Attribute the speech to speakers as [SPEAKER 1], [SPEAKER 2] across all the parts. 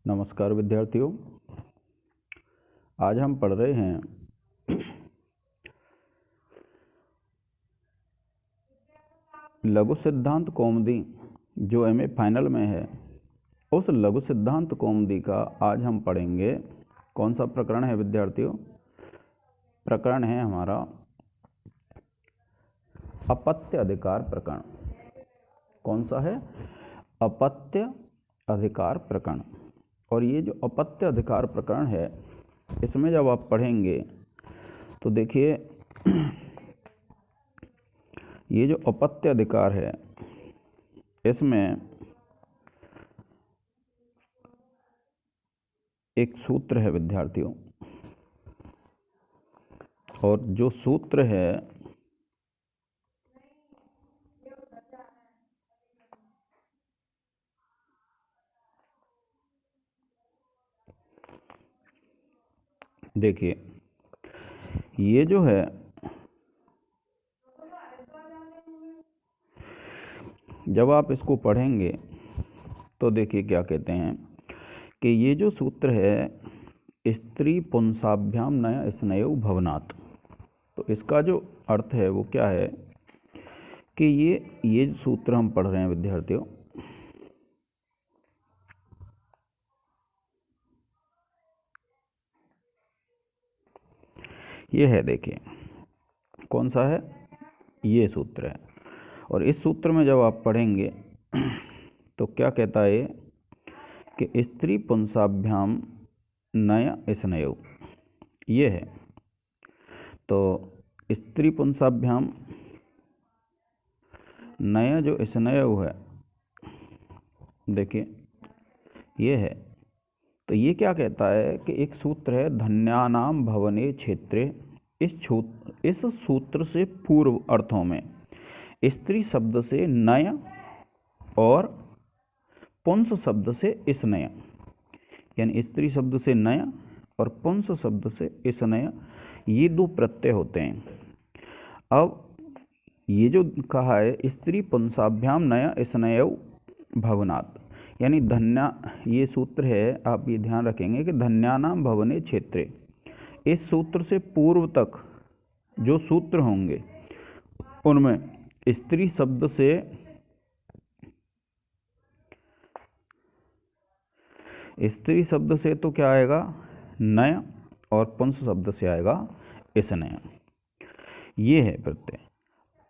[SPEAKER 1] नमस्कार विद्यार्थियों। आज हम पढ़ रहे हैं लघु सिद्धांत कौमुदी जो एमए फाइनल में है। उस लघु सिद्धांत कौमुदी का आज हम पढ़ेंगे। कौन सा प्रकरण है विद्यार्थियों? प्रकरण है हमारा अपत्य अधिकार प्रकरण। कौन सा है? अपत्य अधिकार प्रकरण। और ये जो अपत्य अधिकार प्रकरण है, इसमें जब आप पढ़ेंगे तो देखिए ये जो अपत्य अधिकार है, इसमें एक सूत्र है विद्यार्थियों, और जो सूत्र है देखिए, ये जो है जब आप इसको पढ़ेंगे तो देखिए क्या कहते हैं कि ये जो सूत्र है स्त्री पुंसाभ्याम नया स्नयो भवनात्। तो इसका जो अर्थ है वो क्या है कि ये जो सूत्र हम पढ़ रहे हैं विद्यार्थियों, ये है, देखिए कौन सा है, ये सूत्र है। और इस सूत्र में जब आप पढ़ेंगे तो क्या कहता है कि स्त्री पुंसाभ्याम नया स्नयो, ये है। तो स्त्री पुंसाभ्याम नया जो स्नयो है, देखिए ये है। तो ये क्या कहता है कि एक सूत्र है धन्यानाम भवने क्षेत्रे। इस सूत्र से पूर्व अर्थों में स्त्री शब्द से नय और पुंस शब्द से स्नय, यानी स्त्री शब्द से नय और पुंस शब्द से स्नय, ये दो प्रत्यय होते हैं। अब ये जो कहा है स्त्री पुंसाभ्याम नया स्नयो भवनात्, यानी धन्या, ये सूत्र है, आप ये ध्यान रखेंगे कि धन्यानाम भवने क्षेत्रे, इस सूत्र से पूर्व तक जो सूत्र होंगे उनमें स्त्री शब्द से तो क्या आएगा, नय, और पुंस शब्द से आएगा स्नय। ये है प्रत्यय।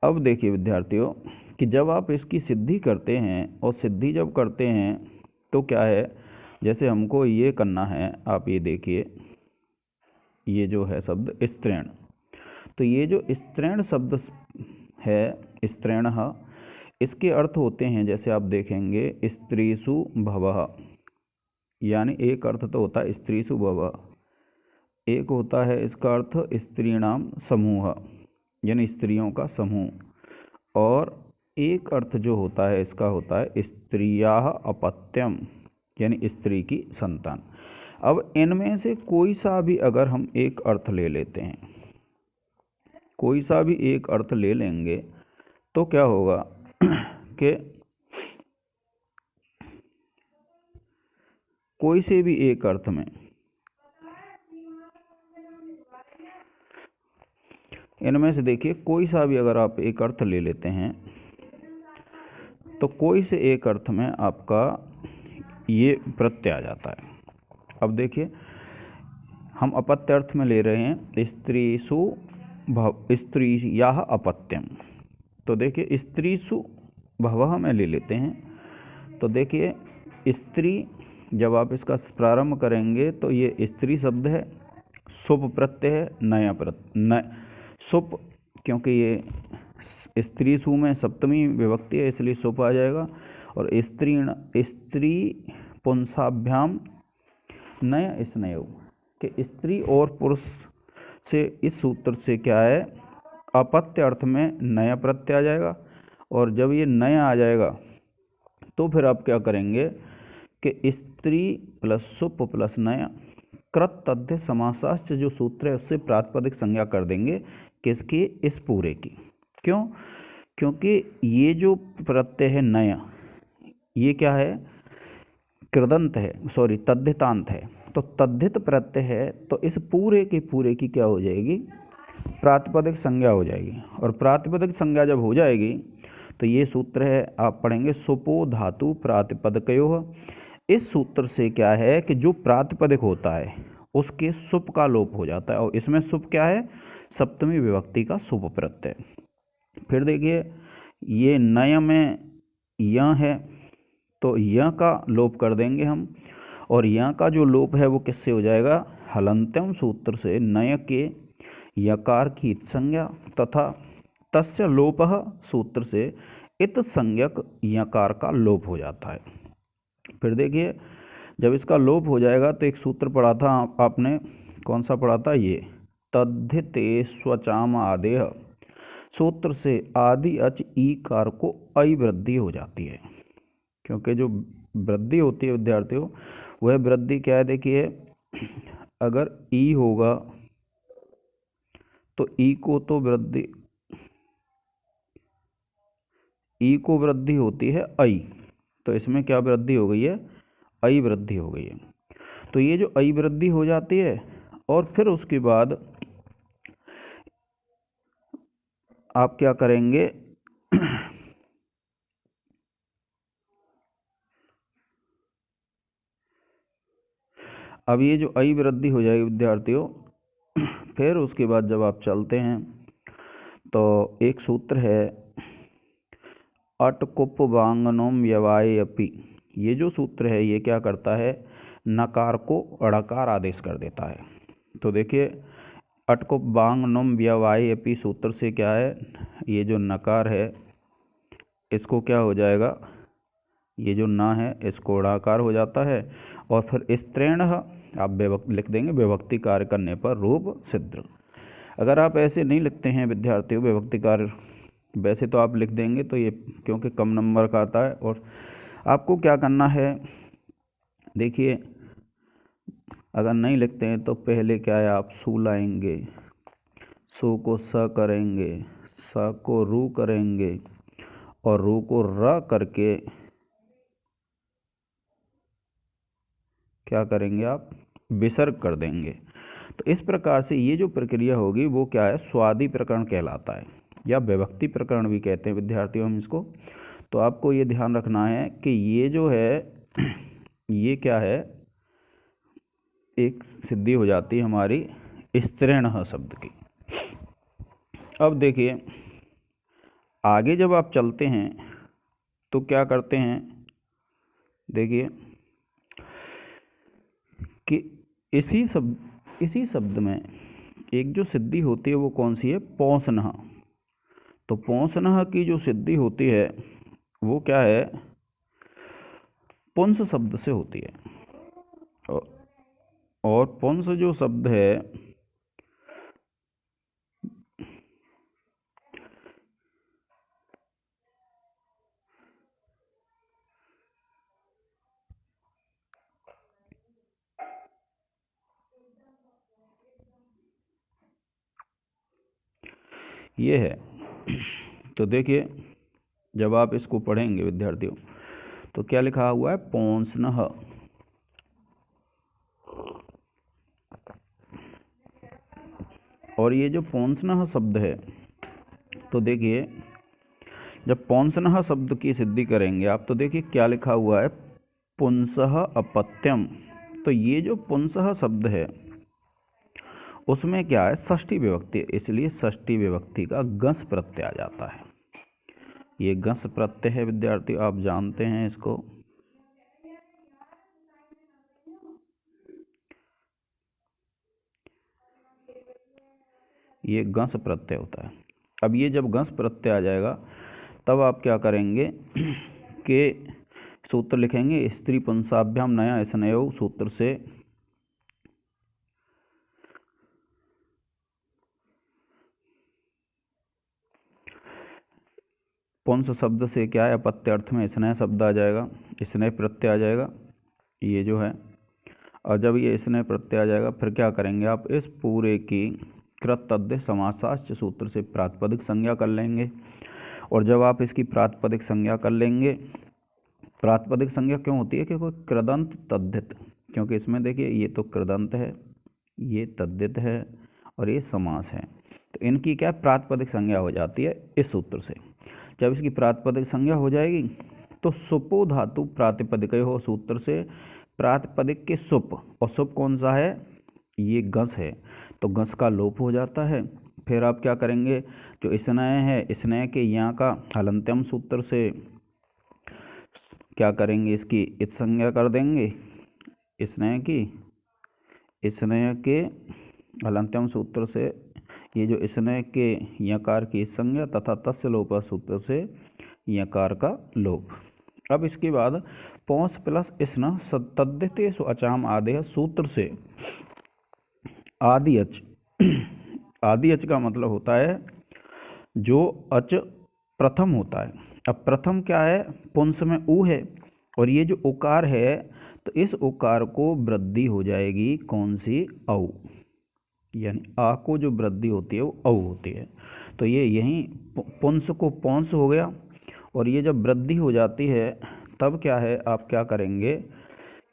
[SPEAKER 1] अब देखिए विद्यार्थियों कि जब आप इसकी सिद्धि करते हैं, और सिद्धि जब करते हैं तो क्या है, जैसे हमको ये करना है, आप ये देखिए, ये जो है शब्द स्त्रीण, तो ये जो स्त्रीण शब्द है, स्त्रीणः, इसके अर्थ होते हैं, जैसे आप देखेंगे स्त्रीषु भवः, यानी एक अर्थ तो होता है स्त्रीषु भवः, एक होता है इसका अर्थ स्त्रीणाम समूह, यानी स्त्रियों का समूह, और एक अर्थ जो होता है इसका होता है स्त्रियाः अपत्यम, यानी स्त्री की संतान। अब इनमें से कोई सा भी अगर हम एक अर्थ ले लेते हैं, कोई सा भी एक अर्थ ले लेंगे तो क्या होगा कि कोई से भी एक अर्थ में, इनमें से देखिए कोई सा भी अगर आप एक अर्थ ले लेते हैं तो कोई से एक अर्थ में आपका ये प्रत्यय आ जाता है। अब देखिए हम अपत्य अर्थ में ले रहे हैं स्त्रीषु स्त्रियाः अपत्यम, तो देखिए स्त्रीषु भवः में ले लेते हैं। तो देखिए स्त्री, जब आप इसका प्रारंभ करेंगे तो ये स्त्री शब्द है, सुप प्रत्यय है, नया प्रत्यय सुप, क्योंकि ये स्त्रीषु में सप्तमी विभक्ति है इसलिए सुप आ जाएगा। और स्त्री पुंसाभ्याम नया स्नयो, कि स्त्री और पुरुष से इस सूत्र से क्या है, अपत्य अर्थ में नया प्रत्यय आ जाएगा। और जब ये नया आ जाएगा तो फिर आप क्या करेंगे कि स्त्री प्लस सुप प्लस नया कृत तद्ध समासाश्च जो सूत्र है उससे प्रातिपदिक संज्ञा कर देंगे, किसकी, इस पूरे की। क्यों? क्योंकि ये जो प्रत्यय है नया, ये क्या है कृदंत है, सॉरी तद्धितांत है, तो तद्धित प्रत्यय है तो इस पूरे के पूरे की क्या हो जाएगी, प्रातिपदिक संज्ञा हो जाएगी। और प्रातिपदिक संज्ञा जब हो जाएगी तो ये सूत्र है, आप पढ़ेंगे सुपो धातु प्रातिपदिकयोः। इस सूत्र से क्या है कि जो प्रातिपदिक होता है उसके सुप का लोप हो जाता है, और इसमें सुप क्या है, सप्तमी विभक्ति का सुप प्रत्यय। फिर देखिए ये नय में य है तो य का लोप कर देंगे हम, और य का जो लोप है वो किससे हो जाएगा, हलन्त्यम सूत्र से नय के यकार की इत संज्ञा तथा तस्य लोपः सूत्र से इत संज्ञक यकार का लोप हो जाता है। फिर देखिए जब इसका लोप हो जाएगा तो एक सूत्र पढ़ा था आपने, कौन सा पढ़ा था, ये तद्धिते स्वचाम आदेह सूत्र से आदि अच ई कार को अई वृद्धि हो जाती है, क्योंकि जो वृद्धि होती है विद्यार्थियों वह वृद्धि क्या है, देखिए अगर ई होगा तो ई को तो वृद्धि, ई को वृद्धि होती है अई, तो इसमें क्या वृद्धि हो गई है, अई वृद्धि हो गई है। तो ये जो अई वृद्धि हो जाती है और फिर उसके बाद आप क्या करेंगे अब ये जो अई वृद्धि हो जाएगी विद्यार्थियों, फिर उसके बाद जब आप चलते हैं तो एक सूत्र है अटकुप वांगनोम व्यवाय अपि। ये जो सूत्र है ये क्या करता है, नकार को ड़कार आदेश कर देता है। तो देखिए अटकुप वांगनोम व्यवाय अपि सूत्र से क्या है, ये जो नकार है इसको क्या हो जाएगा, ये जो ना है इसको ड़ाकार हो जाता है, और फिर स्त्रेण आप लिख देंगे विभक्ति कार्य करने पर रूप सिद्ध। अगर आप ऐसे नहीं लिखते हैं विद्यार्थियों विभक्ति कार्य, वैसे तो आप लिख देंगे तो ये क्योंकि कम नंबर का आता है, और आपको क्या करना है, देखिए अगर नहीं लिखते हैं तो पहले क्या है, आप सू लाएंगे, सू को स करेंगे, स को रू करेंगे, और रू को र करके क्या करेंगे आप, विसर्ग कर देंगे। तो इस प्रकार से ये जो प्रक्रिया होगी वो क्या है, स्वादि प्रकरण कहलाता है, या विभक्ति प्रकरण भी कहते हैं विद्यार्थियों हम इसको। तो आपको ये ध्यान रखना है कि ये जो है ये क्या है, एक सिद्धि हो जाती है हमारी स्त्रीणः शब्द की। अब देखिए आगे जब आप चलते हैं तो क्या करते हैं, देखिए कि इसी शब्द में एक जो सिद्धि होती है वो कौन सी है, पौंसनः। तो पौंसनः की जो सिद्धि होती है वो क्या है, पुंस शब्द से होती है, और पुंस जो शब्द है ये है। तो देखिए जब आप इसको पढ़ेंगे विद्यार्थियों तो क्या लिखा हुआ है, पौंसनः। और ये जो पौंसनः शब्द है, तो देखिए जब पौंसनः शब्द की सिद्धि करेंगे आप तो देखिए क्या लिखा हुआ है, पुंसः अपत्यम। तो ये जो पुंसः शब्द है उसमें क्या है, षष्ठी विभक्ति, इसलिए षष्ठी विभक्ति का गस प्रत्यय आ जाता है। ये गस प्रत्यय है विद्यार्थी, आप जानते हैं इसको। ये गस प्रत्यय होता है। अब ये जब गस प्रत्यय आ जाएगा तब आप क्या करेंगे कि सूत्र लिखेंगे, स्त्री पुंसाभ्याम नया स्नेयो सूत्र से पुंस शब्द से क्या है, अपत्य अर्थ में स्नेह शब्द आ जाएगा, स्नेह प्रत्यय आ जाएगा ये जो है। और जब ये स्नेह प्रत्यय आ जाएगा फिर क्या करेंगे आप, इस पूरे की कृत तद्धित समासाश्च सूत्र से प्रातिपदिक संज्ञा कर लेंगे। और जब आप इसकी प्रातिपदिक संज्ञा कर लेंगे प्रातिपदिक संज्ञा क्यों होती है? क्योंकि कृदंत तद्धित, क्योंकि इसमें देखिए ये तो कृदंत है, ये तद्धित है और ये समास है, तो इनकी क्या प्रातिपदिक संज्ञा हो जाती है इस सूत्र से। जब इसकी प्रातिपदिक संज्ञा हो जाएगी तो सुपो धातु प्रातिपदिक हो सूत्र से, प्रातिपदिक के सुप, और सुप कौन सा है? ये गस है, तो गस का लोप हो जाता है। फिर आप क्या करेंगे, जो स्नेह है, स्नेह के यहाँ का हलंत्यम सूत्र से क्या करेंगे, इसकी इत संज्ञा कर देंगे, स्नेह के हलंत्यम सूत्र से ये जो स्नेह के यकार की संज्ञा तथा तस्य लोप सूत्र से यकार का लोप। अब इसके बाद पौंस प्लस स्न तद्धितेषु अचाम आदेय सूत्र से आदि अच, आदि अच का मतलब होता है जो अच प्रथम होता है। अब प्रथम क्या है, पुंस में उ है और ये जो उकार है, तो इस उकार को वृद्धि हो जाएगी कौन सी? औ, यानी आ को जो वृद्धि होती है वो औ होती है। तो ये यहीं पुंस को पौंस हो गया, और ये जब वृद्धि हो जाती है तब क्या है, आप क्या करेंगे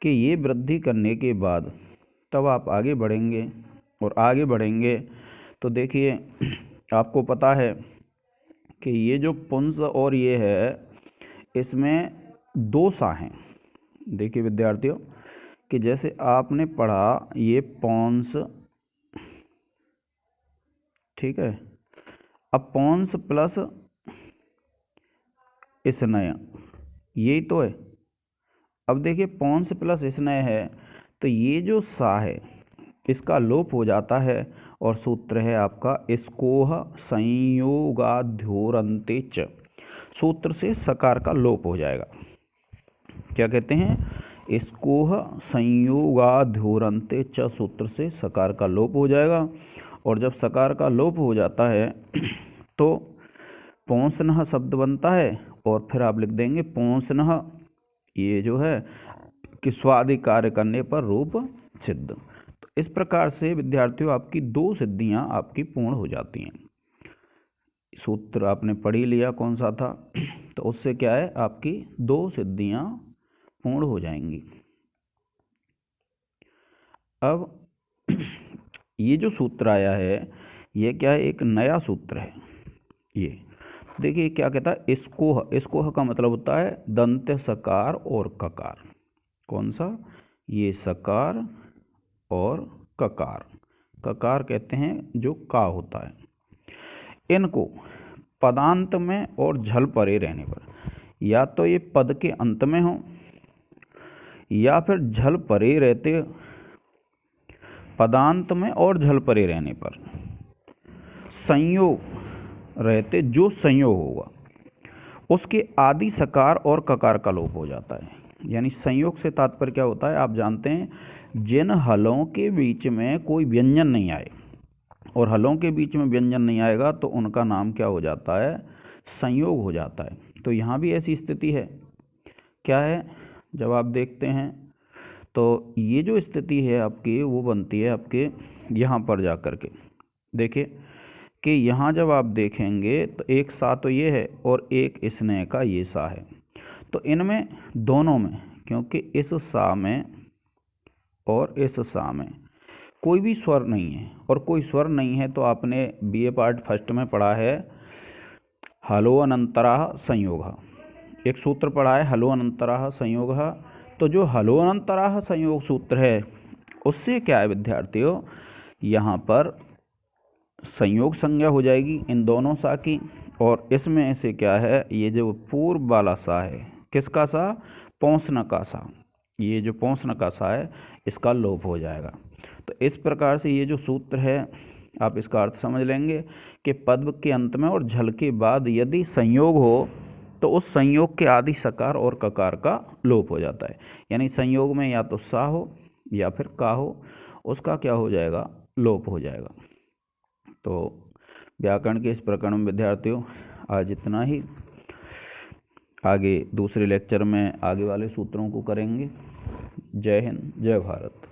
[SPEAKER 1] कि ये वृद्धि करने के बाद तब आप आगे बढ़ेंगे, और आगे बढ़ेंगे तो देखिए आपको पता है कि ये जो पुंस और ये है, इसमें दो सा हैं। देखिए विद्यार्थियों कि जैसे आपने पढ़ा ये पौंस, ठीक है, अब पौंस प्लस स्नेह यही तो है। अब देखिए पौंस प्लस स्नेह है, तो ये जो सा है इसका लोप हो जाता है, और सूत्र है आपका स्कोह संयोगाध्योरन्ते च, सूत्र से सकार का लोप हो जाएगा। क्या कहते हैं? स्कोह संयोगाध्योरन्ते च, सूत्र से सकार का लोप हो जाएगा, और जब सकार का लोप हो जाता है तो पौंसनः शब्द बनता है, और फिर आप लिख देंगे पौंसनः, ये जो है कि स्वादि कार्य करने पर रूप सिद्ध। तो इस प्रकार से विद्यार्थियों आपकी दो सिद्धियां आपकी पूर्ण हो जाती हैं। सूत्र आपने पढ़ ही लिया कौन सा था, तो उससे क्या है, आपकी दो सिद्धियां पूर्ण हो जाएंगी। अब ये जो सूत्र आया है ये क्या है, एक नया सूत्र है। ये देखिए क्या कहता है, स्कोह, स्कोह का मतलब होता है दंत सकार और ककार। कौन सा? ये सकार और ककार, ककार कहते हैं जो का होता है। इनको पदांत में और झल परे रहने पर, या तो ये पद के अंत में हो या फिर झल परे रहते, पदांत में और झल परे रहने पर संयोग रहते, जो संयोग होगा उसके आदि सकार और ककार का लोप हो जाता है। यानी संयोग से तात्पर्य क्या होता है, आप जानते हैं जिन हलों के बीच में कोई व्यंजन नहीं आए, और हलों के बीच में व्यंजन नहीं आएगा तो उनका नाम क्या हो जाता है, संयोग हो जाता है। तो यहाँ भी ऐसी स्थिति है। क्या है, जब आप देखते हैं तो ये जो स्थिति है आपकी वो बनती है आपके यहाँ पर जा कर के, देखिए कि यहाँ जब आप देखेंगे तो एक सा तो ये है और एक स्नेह का ये सा है, तो इनमें दोनों में, क्योंकि इस सा में और इस सा में कोई भी स्वर नहीं है, और कोई स्वर नहीं है तो आपने बीए पार्ट फर्स्ट में पढ़ा है हलो अनंतराः संयोगः, एक सूत्र पढ़ा है हलो अनंतराः संयोगः। तो जो हलो अनंतराः संयोग सूत्र है उससे क्या है विद्यार्थियों, यहाँ पर संयोग संज्ञा हो जाएगी इन दोनों सा की, और इसमें से क्या है, ये जो पूर्व वाला सा है, किसका सा, पौंसन का सा, ये जो पौंसन का सा है इसका लोप हो जाएगा। तो इस प्रकार से ये जो सूत्र है आप इसका अर्थ समझ लेंगे कि पद के अंत में और झल के बाद यदि संयोग हो तो उस संयोग के आदि सकार और ककार का लोप हो जाता है। यानी संयोग में या तो सा हो या फिर का हो, उसका क्या हो जाएगा, लोप हो जाएगा। तो व्याकरण के इस प्रकरण में विद्यार्थियों आज इतना ही। आगे दूसरे लेक्चर में आगे वाले सूत्रों को करेंगे। जय हिंद, जय भारत।